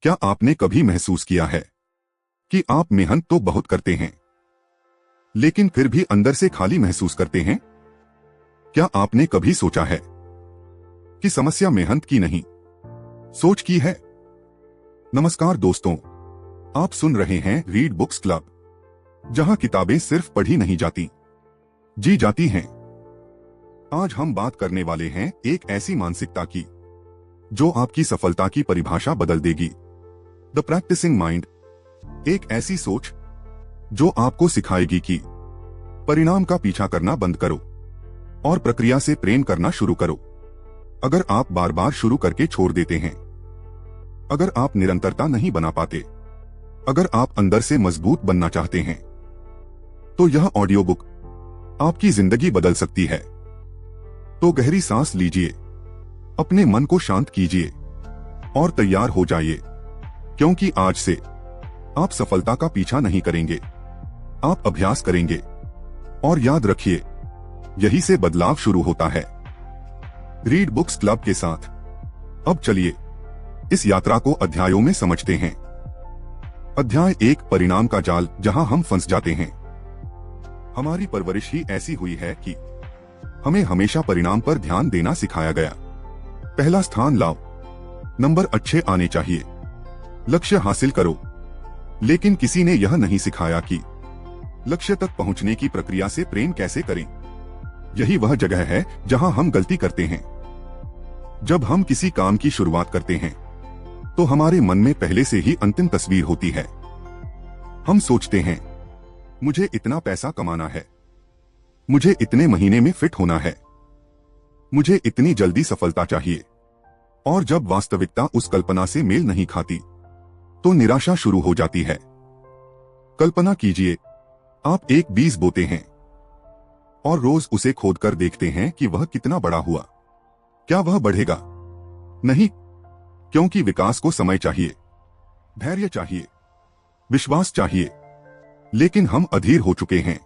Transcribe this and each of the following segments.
क्या आपने कभी महसूस किया है कि आप मेहनत तो बहुत करते हैं, लेकिन फिर भी अंदर से खाली महसूस करते हैं? क्या आपने कभी सोचा है कि समस्या मेहनत की नहीं, सोच की है? नमस्कार दोस्तों, आप सुन रहे हैं रीड बुक्स क्लब, जहां किताबें सिर्फ पढ़ी नहीं जाती, जी जाती हैं। आज हम बात करने वाले हैं एक ऐसी मानसिकता की जो आपकी सफलता की परिभाषा बदल देगी। द प्रैक्टिसिंग माइंड, एक ऐसी सोच जो आपको सिखाएगी कि परिणाम का पीछा करना बंद करो और प्रक्रिया से प्रेम करना शुरू करो। अगर आप बार बार शुरू करके छोड़ देते हैं, अगर आप निरंतरता नहीं बना पाते, अगर आप अंदर से मजबूत बनना चाहते हैं, तो यह ऑडियो बुक आपकी जिंदगी बदल सकती है। तो गहरी सांस लीजिए, अपने मन को शांत कीजिए और तैयार हो जाइए, क्योंकि आज से आप सफलता का पीछा नहीं करेंगे, आप अभ्यास करेंगे। और याद रखिए, यही से बदलाव शुरू होता है। रीड बुक्स क्लब के साथ अब चलिए इस यात्रा को अध्यायों में समझते हैं। अध्याय 1, परिणाम का जाल जहां हम फंस जाते हैं। हमारी परवरिश ही ऐसी हुई है कि हमें हमेशा परिणाम पर ध्यान देना सिखाया गया। पहला स्थान लाओ, नंबर अच्छे आने चाहिए, लक्ष्य हासिल करो। लेकिन किसी ने यह नहीं सिखाया कि लक्ष्य तक पहुंचने की प्रक्रिया से प्रेम कैसे करें। यही वह जगह है जहां हम गलती करते हैं। जब हम किसी काम की शुरुआत करते हैं, तो हमारे मन में पहले से ही अंतिम तस्वीर होती है। हम सोचते हैं, मुझे इतना पैसा कमाना है, मुझे इतने महीने में फिट होना है, मुझे इतनी जल्दी सफलता चाहिए। और जब वास्तविकता उस कल्पना से मेल नहीं खाती, तो निराशा शुरू हो जाती है। कल्पना कीजिए, आप एक बीज बोते हैं और रोज उसे खोदकर देखते हैं कि वह कितना बड़ा हुआ। क्या वह बढ़ेगा? नहीं, क्योंकि विकास को समय चाहिए, धैर्य चाहिए, विश्वास चाहिए। लेकिन हम अधीर हो चुके हैं।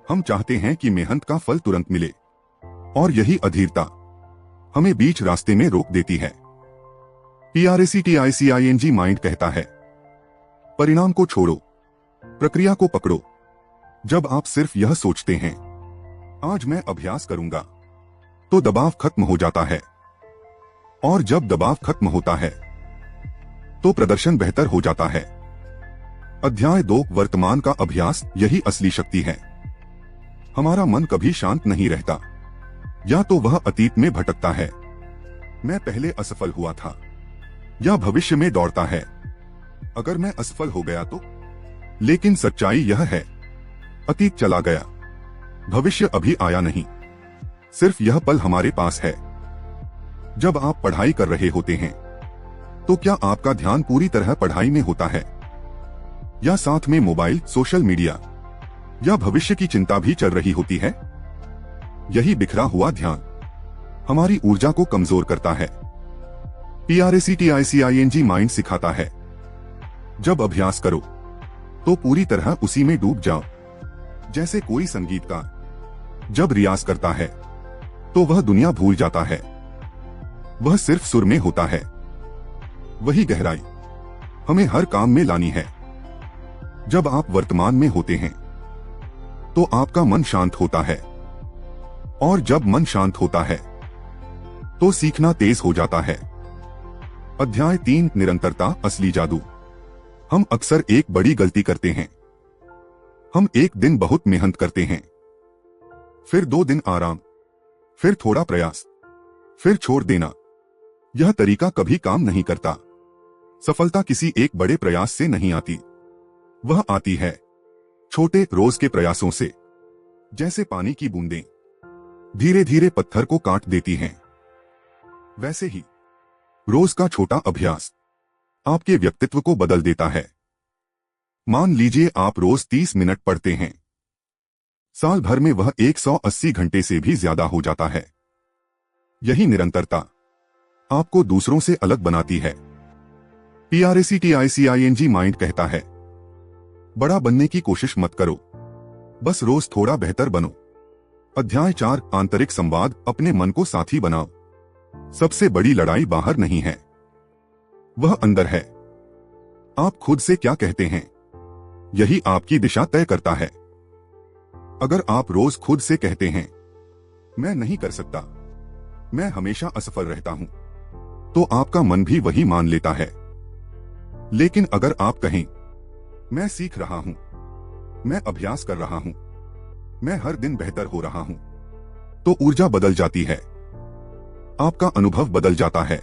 हम चाहते हैं कि मेहनत का फल तुरंत मिले, और यही अधीरता हमें बीच रास्ते में रोक देती है। PRACTICING माइंड कहता है, परिणाम को छोड़ो, प्रक्रिया को पकड़ो। जब आप सिर्फ यह सोचते हैं, आज मैं अभ्यास करूंगा, तो दबाव खत्म हो जाता है। और जब दबाव खत्म होता है, तो प्रदर्शन बेहतर हो जाता है। अध्याय 2, वर्तमान का अभ्यास, यही असली शक्ति है। हमारा मन कभी शांत नहीं रहता। या तो वह अतीत में भटकता है, मैं पहले असफल हुआ था, या भविष्य में दौड़ता है, अगर मैं असफल हो गया तो। लेकिन सच्चाई यह है, अतीत चला गया, भविष्य अभी आया नहीं, सिर्फ यह पल हमारे पास है। जब आप पढ़ाई कर रहे होते हैं, तो क्या आपका ध्यान पूरी तरह पढ़ाई में होता है, या साथ में मोबाइल, सोशल मीडिया या भविष्य की चिंता भी चल रही होती है? यही बिखरा हुआ ध्यान हमारी ऊर्जा को कमजोर करता है। PRACTICING माइंड सिखाता है, जब अभ्यास करो तो पूरी तरह उसी में डूब जाओ। जैसे कोई संगीतकार जब रियाज करता है, तो वह दुनिया भूल जाता है, वह सिर्फ सुर में होता है। वही गहराई हमें हर काम में लानी है। जब आप वर्तमान में होते हैं, तो आपका मन शांत होता है, और जब मन शांत होता है, तो सीखना तेज हो जाता है। अध्याय 3, निरंतरता, असली जादू। हम अक्सर एक बड़ी गलती करते हैं। हम एक दिन बहुत मेहनत करते हैं, फिर 2 दिन आराम, फिर थोड़ा प्रयास, फिर छोड़ देना। यह तरीका कभी काम नहीं करता। सफलता किसी एक बड़े प्रयास से नहीं आती, वह आती है छोटे रोज के प्रयासों से। जैसे पानी की बूंदें धीरे धीरे पत्थर को काट देती हैं, वैसे ही रोज का छोटा अभ्यास आपके व्यक्तित्व को बदल देता है। मान लीजिए आप रोज 30 मिनट पढ़ते हैं, साल भर में वह 180 घंटे से भी ज्यादा हो जाता है। यही निरंतरता आपको दूसरों से अलग बनाती है। PRACTICING माइंड कहता है, बड़ा बनने की कोशिश मत करो, बस रोज थोड़ा बेहतर बनो। अध्याय 4, आंतरिक संवाद, अपने मन को साथी बनाओ। सबसे बड़ी लड़ाई बाहर नहीं है, वह अंदर है। आप खुद से क्या कहते हैं, यही आपकी दिशा तय करता है। अगर आप रोज खुद से कहते हैं, मैं नहीं कर सकता, मैं हमेशा असफल रहता हूं, तो आपका मन भी वही मान लेता है। लेकिन अगर आप कहें, मैं सीख रहा हूं, मैं अभ्यास कर रहा हूं, मैं हर दिन बेहतर हो रहा हूं, तो ऊर्जा बदल जाती है, आपका अनुभव बदल जाता है।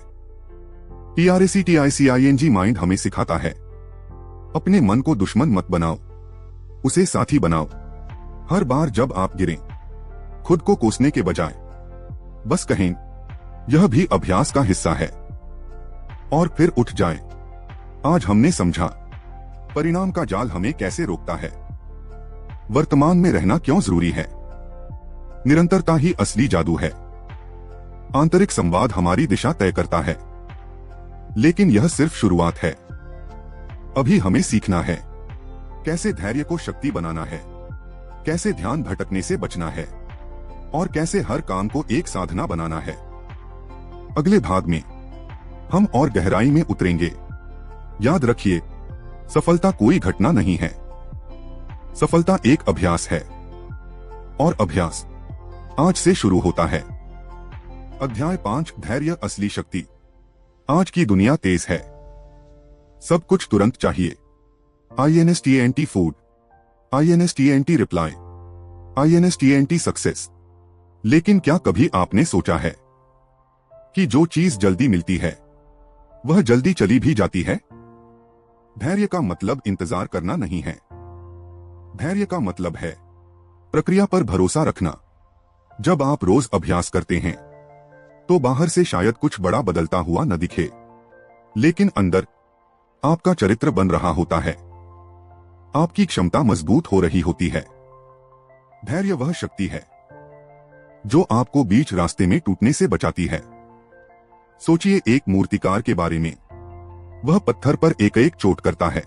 PRACTICING माइंड हमें सिखाता है, अपने मन को दुश्मन मत बनाओ, उसे साथी बनाओ। हर बार जब आप गिरें, खुद को कोसने के बजाय बस कहें, यह भी अभ्यास का हिस्सा है, और फिर उठ जाएं। आज हमने समझा परिणाम का जाल हमें कैसे रोकता है, वर्तमान में रहना क्यों जरूरी है, निरंतरता ही असली जादू है, आंतरिक संवाद हमारी दिशा तय करता है। लेकिन यह सिर्फ शुरुआत है। अभी हमें सीखना है कैसे धैर्य को शक्ति बनाना है, कैसे ध्यान भटकने से बचना है, और कैसे हर काम को एक साधना बनाना है। अगले भाग में हम और गहराई में उतरेंगे। याद रखिए, सफलता कोई घटना नहीं है, सफलता एक अभ्यास है, और अभ्यास आज से शुरू होता है। अध्याय 5, धैर्य असली शक्ति। आज की दुनिया तेज है, सब कुछ तुरंत चाहिए। INSTANT food, INSTANT reply, INSTANT success. लेकिन क्या कभी आपने सोचा है कि जो चीज जल्दी मिलती है वह जल्दी चली भी जाती है? धैर्य का मतलब इंतजार करना नहीं है, धैर्य का मतलब है प्रक्रिया पर भरोसा रखना। जब आप रोज अभ्यास करते हैं तो बाहर से शायद कुछ बड़ा बदलता हुआ न दिखे, लेकिन अंदर आपका चरित्र बन रहा होता है, आपकी क्षमता मजबूत हो रही होती है। धैर्य वह शक्ति है जो आपको बीच रास्ते में टूटने से बचाती है। सोचिए एक मूर्तिकार के बारे में, वह पत्थर पर एक एक चोट करता है।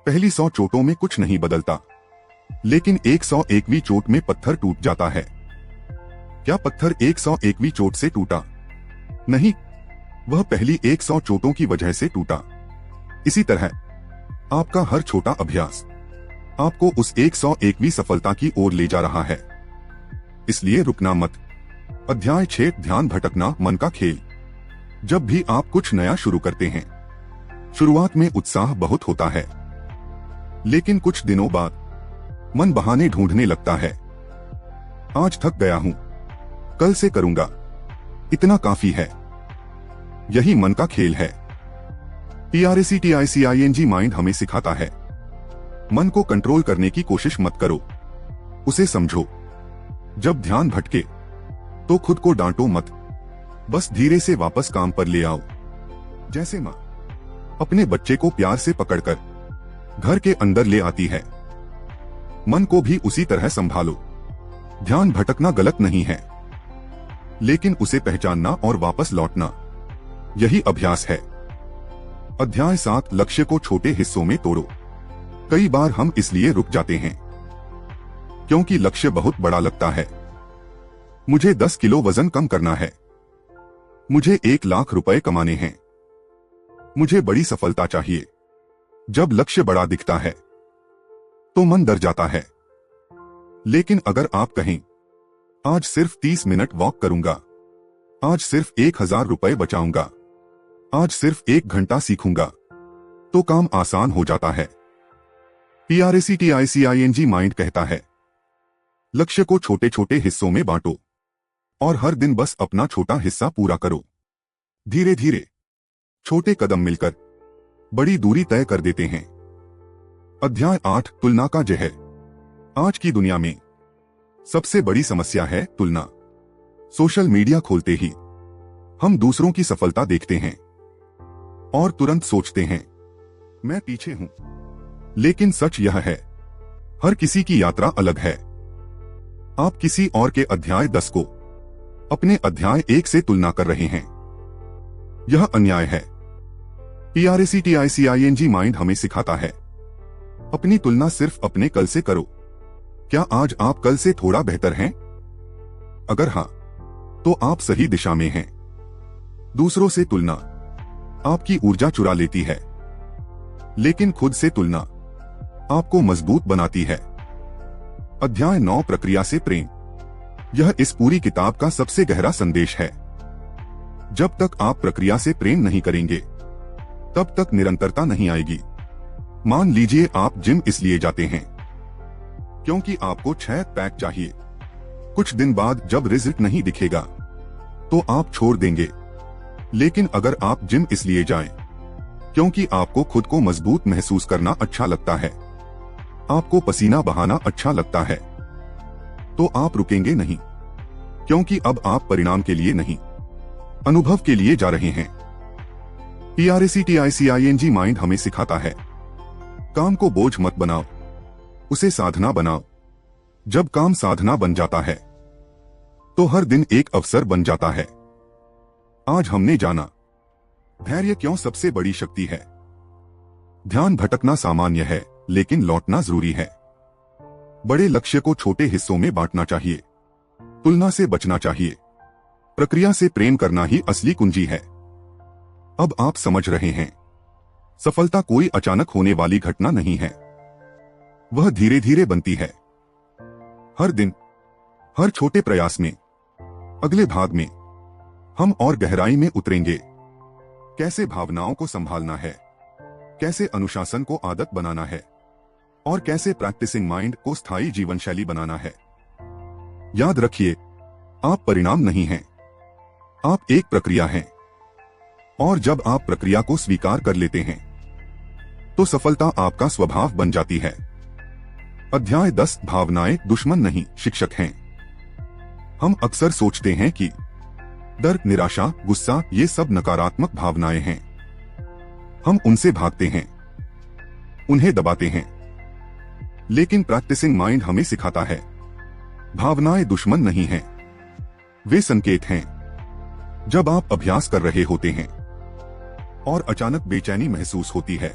पहली 100 चोटों में कुछ नहीं बदलता, लेकिन 101वीं चोट में पत्थर टूट जाता है। क्या पत्थर 101वीं चोट से टूटा? नहीं, वह पहली 100 चोटों की वजह से टूटा। इसी तरह आपका हर छोटा अभ्यास आपको उस 101वीं सफलता की ओर ले जा रहा है, इसलिए रुकना मत। अध्याय 6, ध्यान भटकना, मन का खेल। जब भी आप कुछ नया शुरू करते हैं, शुरुआत में उत्साह बहुत होता है, लेकिन कुछ दिनों बाद मन बहाने ढूंढने लगता है। आज थक गया हूं, कल से करूंगा, इतना काफी है। यही मन का खेल है। PRACTICING माइंड हमें सिखाता है, मन को कंट्रोल करने की कोशिश मत करो, उसे समझो। जब ध्यान भटके तो खुद को डांटो मत, बस धीरे से वापस काम पर ले आओ। जैसे माँ अपने बच्चे को प्यार से पकड़कर घर के अंदर ले आती है, मन को भी उसी तरह संभालो। ध्यान भटकना गलत नहीं है, लेकिन उसे पहचानना और वापस लौटना, यही अभ्यास है। अध्याय 7, लक्ष्य को छोटे हिस्सों में तोड़ो। कई बार हम इसलिए रुक जाते हैं क्योंकि लक्ष्य बहुत बड़ा लगता है। मुझे 10 किलो वजन कम करना है, मुझे 1 लाख रुपए कमाने हैं, मुझे बड़ी सफलता चाहिए। जब लक्ष्य बड़ा दिखता है तो मन डर जाता है। लेकिन अगर आप कहें, आज सिर्फ 30 मिनट वॉक करूंगा, आज सिर्फ 1000 रुपए बचाऊंगा, आज सिर्फ 1 घंटा सीखूंगा, तो काम आसान हो जाता है। PRACTICING माइंड कहता है, लक्ष्य को छोटे छोटे हिस्सों में बांटो और हर दिन बस अपना छोटा हिस्सा पूरा करो। धीरे धीरे छोटे कदम मिलकर बड़ी दूरी तय कर देते हैं। अध्याय 8, तुलना का जहर। आज की दुनिया में सबसे बड़ी समस्या है तुलना। सोशल मीडिया खोलते ही हम दूसरों की सफलता देखते हैं और तुरंत सोचते हैं, मैं पीछे हूं। लेकिन सच यह है, हर किसी की यात्रा अलग है। आप किसी और के अध्याय 10 को अपने अध्याय 1 से तुलना कर रहे हैं, यह अन्याय है। PRACTICING माइंड हमें सिखाता है, अपनी तुलना सिर्फ अपने कल से करो। क्या आज आप कल से थोड़ा बेहतर हैं? अगर हां, तो आप सही दिशा में हैं। दूसरों से तुलना आपकी ऊर्जा चुरा लेती है, लेकिन खुद से तुलना आपको मजबूत बनाती है। अध्याय 9 प्रक्रिया से प्रेम। यह इस पूरी किताब का सबसे गहरा संदेश है। जब तक आप प्रक्रिया से प्रेम नहीं करेंगे, तब तक निरंतरता नहीं आएगी। मान लीजिए आप जिम इसलिए जाते हैं क्योंकि आपको 6 पैक चाहिए। कुछ दिन बाद जब रिजल्ट नहीं दिखेगा तो आप छोड़ देंगे। लेकिन अगर आप जिम इसलिए जाएं क्योंकि आपको खुद को मजबूत महसूस करना अच्छा लगता है, आपको पसीना बहाना अच्छा लगता है, तो आप रुकेंगे नहीं, क्योंकि अब आप परिणाम के लिए नहीं, अनुभव के लिए जा रहे हैं। PRACTICING माइंड हमें सिखाता है, काम को बोझ मत बनाओ, उसे साधना बनाओ। जब काम साधना बन जाता है तो हर दिन एक अवसर बन जाता है। आज हमने जाना धैर्य क्यों सबसे बड़ी शक्ति है। ध्यान भटकना सामान्य है, लेकिन लौटना जरूरी है। बड़े लक्ष्य को छोटे हिस्सों में बांटना चाहिए, तुलना से बचना चाहिए, प्रक्रिया से प्रेम करना ही असली कुंजी है। अब आप समझ रहे हैं, सफलता कोई अचानक होने वाली घटना नहीं है, वह धीरे धीरे बनती है। हर दिन, हर छोटे प्रयास में। अगले भाग में हम और गहराई में उतरेंगे, कैसे भावनाओं को संभालना है, कैसे अनुशासन को आदत बनाना है, और कैसे प्रैक्टिसिंग माइंड को स्थायी जीवन शैली बनाना है। याद रखिए, आप परिणाम नहीं हैं, आप एक प्रक्रिया हैं। और जब आप प्रक्रिया को स्वीकार कर लेते हैं तो सफलता आपका स्वभाव बन जाती है। अध्याय 10 भावनाएं दुश्मन नहीं, शिक्षक हैं। हम अक्सर सोचते हैं कि डर, निराशा, गुस्सा ये सब नकारात्मक भावनाएं हैं। हम उनसे भागते हैं, उन्हें दबाते हैं। लेकिन प्रैक्टिसिंग माइंड हमें सिखाता है, भावनाएं दुश्मन नहीं हैं, वे संकेत हैं। जब आप अभ्यास कर रहे होते हैं और अचानक बेचैनी महसूस होती है,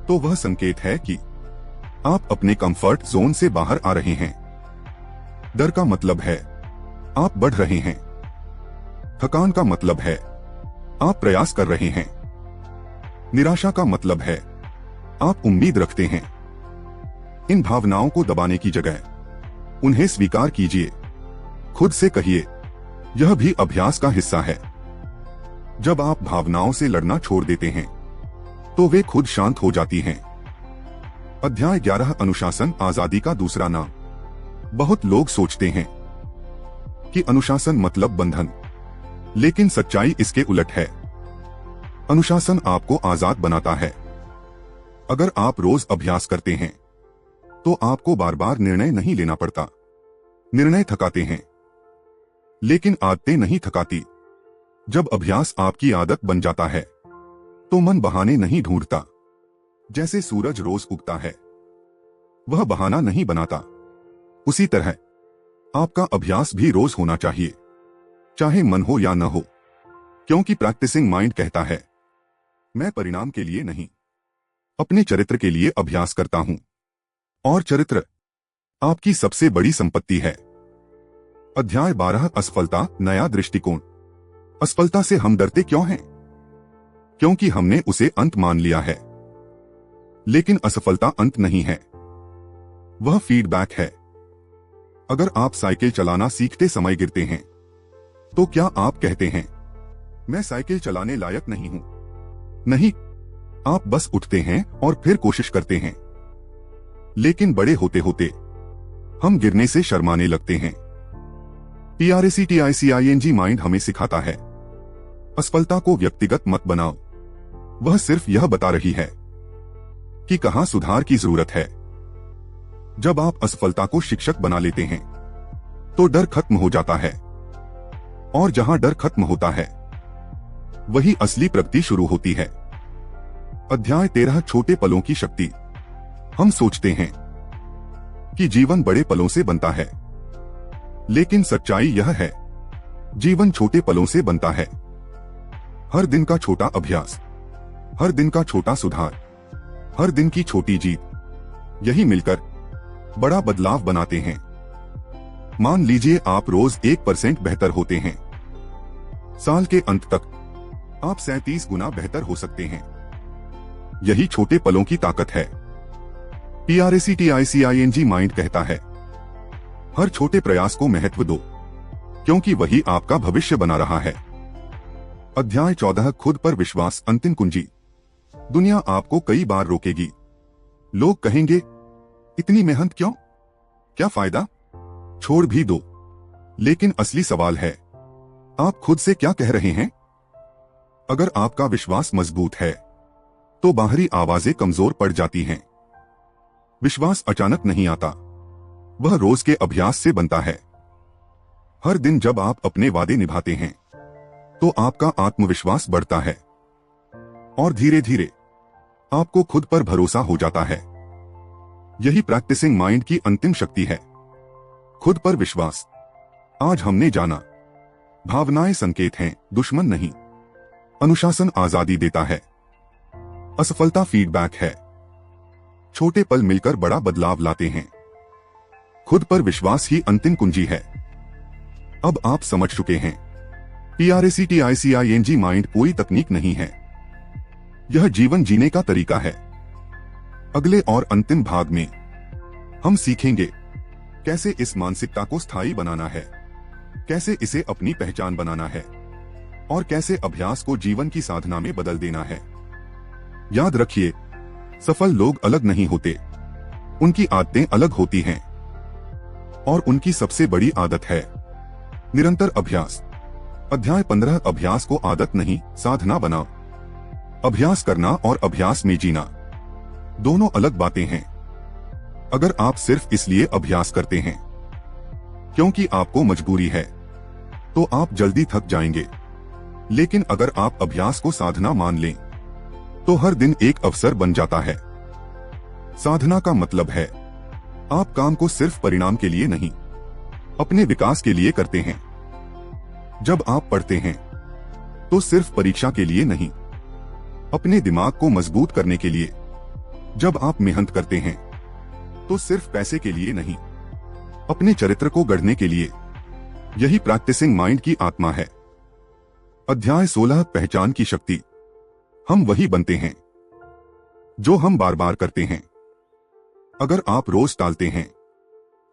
तो वह संकेत है कि आप अपने कंफर्ट जोन से बाहर आ रहे हैं। डर का मतलब है आप बढ़ रहे हैं, थकान का मतलब है आप प्रयास कर रहे हैं, निराशा का मतलब है आप उम्मीद रखते हैं। इन भावनाओं को दबाने की जगह उन्हें स्वीकार कीजिए। खुद से कहिए, यह भी अभ्यास का हिस्सा है। जब आप भावनाओं से लड़ना छोड़ देते हैं तो वे खुद शांत हो जाती हैं। अध्याय 11 अनुशासन आजादी का दूसरा नाम। बहुत लोग सोचते हैं कि अनुशासन मतलब बंधन, लेकिन सच्चाई इसके उलट है। अनुशासन आपको आजाद बनाता है। अगर आप रोज अभ्यास करते हैं तो आपको बार बार निर्णय नहीं लेना पड़ता। निर्णय थकाते हैं, लेकिन आदतें नहीं थकाती। जब अभ्यास आपकी आदत बन जाता है तो मन बहाने नहीं ढूंढता। जैसे सूरज रोज उगता है, वह बहाना नहीं बनाता, उसी तरह आपका अभ्यास भी रोज होना चाहिए, चाहे मन हो या न हो। क्योंकि प्रैक्टिसिंग माइंड कहता है, मैं परिणाम के लिए नहीं, अपने चरित्र के लिए अभ्यास करता हूं। और चरित्र आपकी सबसे बड़ी संपत्ति है। अध्याय 12 असफलता नया दृष्टिकोण। असफलता से हम डरते क्यों हैं? क्योंकि हमने उसे अंत मान लिया है। लेकिन असफलता अंत नहीं है, वह फीडबैक है। अगर आप साइकिल चलाना सीखते समय गिरते हैं तो क्या आप कहते हैं, मैं साइकिल चलाने लायक नहीं हूं? नहीं, आप बस उठते हैं और फिर कोशिश करते हैं। लेकिन बड़े होते होते हम गिरने से शर्माने लगते हैं। PRACTICING माइंड हमें सिखाता है, असफलता को व्यक्तिगत मत बनाओ। वह सिर्फ यह बता रही है कि कहां सुधार की जरूरत है। जब आप असफलता को शिक्षक बना लेते हैं तो डर खत्म हो जाता है, और जहां डर खत्म होता है वही असली प्रगति शुरू होती है। अध्याय 13 छोटे पलों की शक्ति। हम सोचते हैं कि जीवन बड़े पलों से बनता है, लेकिन सच्चाई यह है, जीवन छोटे पलों से बनता है। हर दिन का छोटा अभ्यास, हर दिन का छोटा सुधार, हर दिन की छोटी जीत, यही मिलकर बड़ा बदलाव बनाते हैं। मान लीजिए आप रोज 1% बेहतर होते हैं। साल के अंत तक आप 37 गुना बेहतर हो सकते हैं। यही छोटे पलों की ताकत है। PRACTICING माइंड कहता है, हर छोटे प्रयास को महत्व दो, क्योंकि वही आपका भविष्य बना रहा है। अध्याय 14, खुद पर विश्वास, अंतिम कुंजी। दुनिया आपको कई बार रोकेगी। लोग कहेंगे, इतनी मेहनत क्यों, क्या फायदा, छोड़ भी दो। लेकिन असली सवाल है, आप खुद से क्या कह रहे हैं? अगर आपका विश्वास मजबूत है तो बाहरी आवाजें कमजोर पड़ जाती हैं। विश्वास अचानक नहीं आता, वह रोज के अभ्यास से बनता है। हर दिन जब आप अपने वादे निभाते हैं तो आपका आत्मविश्वास बढ़ता है और धीरे धीरे आपको खुद पर भरोसा हो जाता है। यही प्रैक्टिसिंग माइंड की अंतिम शक्ति है, खुद पर विश्वास। आज हमने जाना, भावनाएं संकेत हैं, दुश्मन नहीं। अनुशासन आजादी देता है, असफलता फीडबैक है। छोटे पल मिलकर बड़ा बदलाव लाते हैं। खुद पर विश्वास ही अंतिम कुंजी है। अब आप समझ चुके हैं, PRACTICING माइंड कोई तकनीक नहीं है, यह जीवन जीने का तरीका है। अगले और अंतिम भाग में हम सीखेंगे कैसे इस मानसिकता को स्थायी बनाना है, कैसे इसे अपनी पहचान बनाना है और कैसे अभ्यास को जीवन की साधना में बदल देना है। याद रखिए, सफल लोग अलग नहीं होते, उनकी आदतें अलग होती हैं और उनकी सबसे बड़ी आदत है निरंतर अभ्यास। अध्याय 15, अभ्यास को आदत नहीं साधना बनाओ। अभ्यास करना और अभ्यास में जीना दोनों अलग बातें हैं। अगर आप सिर्फ इसलिए अभ्यास करते हैं क्योंकि आपको मजबूरी है तो आप जल्दी थक जाएंगे। लेकिन अगर आप अभ्यास को साधना मान लें तो हर दिन एक अवसर बन जाता है। साधना का मतलब है आप काम को सिर्फ परिणाम के लिए नहीं, अपने विकास के लिए करते हैं। जब आप पढ़ते हैं तो सिर्फ परीक्षा के लिए नहीं, अपने दिमाग को मजबूत करने के लिए। जब आप मेहनत करते हैं तो सिर्फ पैसे के लिए नहीं, अपने चरित्र को गढ़ने के लिए। यही प्रैक्टिसिंग माइंड की आत्मा है। अध्याय 16, पहचान की शक्ति। हम वही बनते हैं जो हम बार बार करते हैं। अगर आप रोज टालते हैं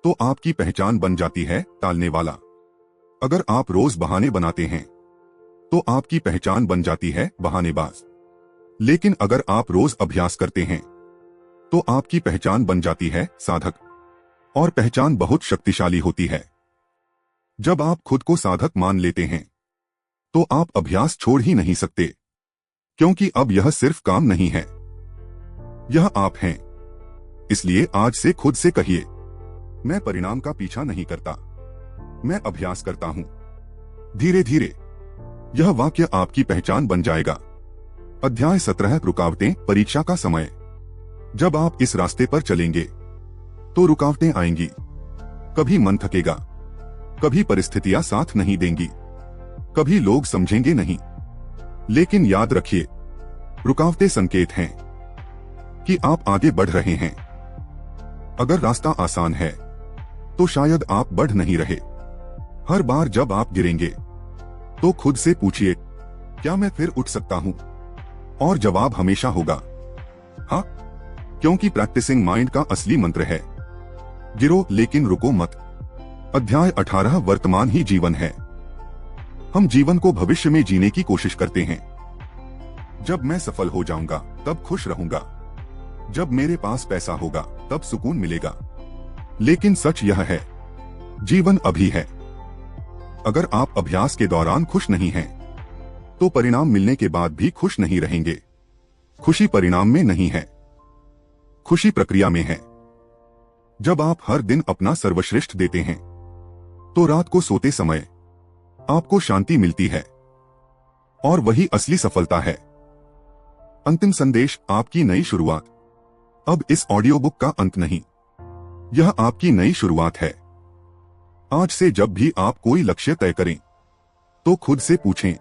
तो आपकी पहचान बन जाती है टालने वाला। अगर आप रोज बहाने बनाते हैं तो आपकी पहचान बन जाती है बहानेबाज। लेकिन अगर आप रोज अभ्यास करते हैं तो आपकी पहचान बन जाती है साधक। और पहचान बहुत शक्तिशाली होती है। जब आप खुद को साधक मान लेते हैं तो आप अभ्यास छोड़ ही नहीं सकते, क्योंकि अब यह सिर्फ काम नहीं है, यह आप हैं। इसलिए आज से खुद से कहिए, मैं परिणाम का पीछा नहीं करता, मैं अभ्यास करता हूं। धीरे धीरे यह वाक्य आपकी पहचान बन जाएगा। अध्याय 17, रुकावटें, परीक्षा का समय। जब आप इस रास्ते पर चलेंगे तो रुकावटें आएंगी। कभी मन थकेगा, कभी परिस्थितियां साथ नहीं देंगी, कभी लोग समझेंगे नहीं। लेकिन याद रखिए, रुकावटें संकेत हैं कि आप आगे बढ़ रहे हैं। अगर रास्ता आसान है तो शायद आप बढ़ नहीं रहे। हर बार जब आप गिरेंगे तो खुद से पूछिए, क्या मैं फिर उठ सकता हूं? और जवाब हमेशा होगा हाँ, क्योंकि प्रैक्टिसिंग माइंड का असली मंत्र है, गिरो लेकिन रुको मत। अध्याय 18, वर्तमान ही जीवन है। हम जीवन को भविष्य में जीने की कोशिश करते हैं। जब मैं सफल हो जाऊंगा तब खुश रहूंगा, जब मेरे पास पैसा होगा तब सुकून मिलेगा। लेकिन सच यह है, जीवन अभी है। अगर आप अभ्यास के दौरान खुश नहीं हैं तो परिणाम मिलने के बाद भी खुश नहीं रहेंगे। खुशी परिणाम में नहीं है, खुशी प्रक्रिया में है। जब आप हर दिन अपना सर्वश्रेष्ठ देते हैं तो रात को सोते समय आपको शांति मिलती है, और वही असली सफलता है। अंतिम संदेश, आपकी नई शुरुआत। अब इस ऑडियो बुक का अंत नहीं, यह आपकी नई शुरुआत है। आज से जब भी आप कोई लक्ष्य तय करें तो खुद से पूछें,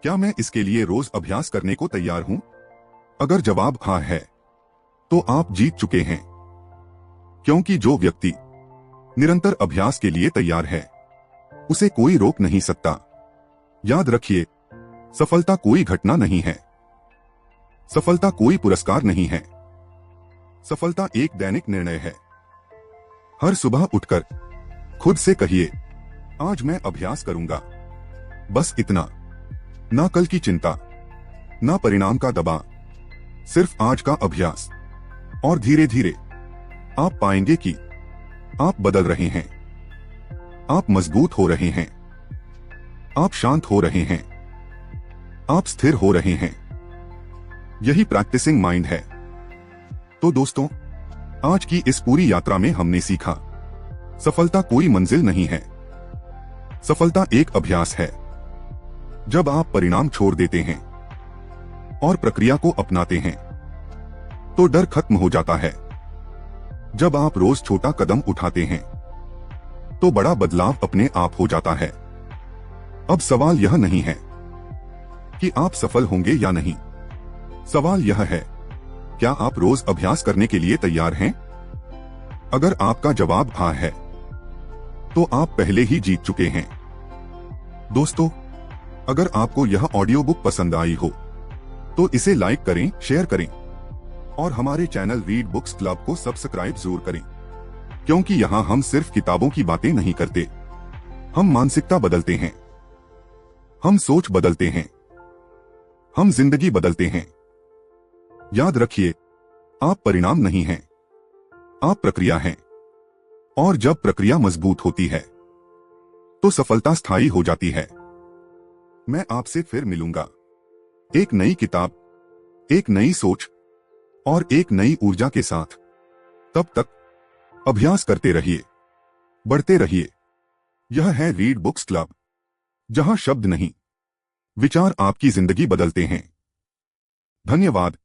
क्या मैं इसके लिए रोज अभ्यास करने को तैयार हूं? अगर जवाब हाँ है तो आप जीत चुके हैं, क्योंकि जो व्यक्ति निरंतर अभ्यास के लिए तैयार है उसे कोई रोक नहीं सकता। याद रखिए, सफलता कोई घटना नहीं है। सफलता कोई पुरस्कार नहीं है। सफलता एक दैनिक निर्णय है। हर सुबह उठकर खुद से कहिए, आज मैं अभ्यास करूंगा। बस इतना। ना कल की चिंता, ना परिणाम का दबाव, सिर्फ आज का अभ्यास। और धीरे धीरे आप पाएंगे कि आप बदल रहे हैं। आप मजबूत हो रहे हैं। आप शांत हो रहे हैं। आप स्थिर हो रहे हैं। यही प्रैक्टिसिंग माइंड है। तो दोस्तों, आज की इस पूरी यात्रा में हमने सीखा, सफलता कोई मंजिल नहीं है। सफलता एक अभ्यास है। जब आप परिणाम छोड़ देते हैं और प्रक्रिया को अपनाते हैं तो डर खत्म हो जाता है। जब आप रोज छोटा कदम उठाते हैं तो बड़ा बदलाव अपने आप हो जाता है। अब सवाल यह नहीं है कि आप सफल होंगे या नहीं। सवाल यह है, क्या आप रोज अभ्यास करने के लिए तैयार हैं? अगर आपका जवाब हाँ है तो आप पहले ही जीत चुके हैं। दोस्तों, अगर आपको यह ऑडियो बुक पसंद आई हो तो इसे लाइक करें, शेयर करें और हमारे चैनल रीड बुक्स क्लब को सब्सक्राइब जरूर करें, क्योंकि यहाँ हम सिर्फ किताबों की बातें नहीं करते। हम मानसिकता बदलते हैं। हम सोच बदलते हैं। हम जिंदगी बदलते हैं। याद रखिए, आप परिणाम नहीं हैं, आप प्रक्रिया हैं। और जब प्रक्रिया मजबूत होती है तो सफलता स्थायी हो जाती है। मैं आपसे फिर मिलूंगा, एक नई किताब, एक नई सोच और एक नई ऊर्जा के साथ। तब तक अभ्यास करते रहिए, बढ़ते रहिए। यह है रीड बुक्स क्लब, जहां शब्द नहीं, विचार आपकी जिंदगी बदलते हैं। धन्यवाद।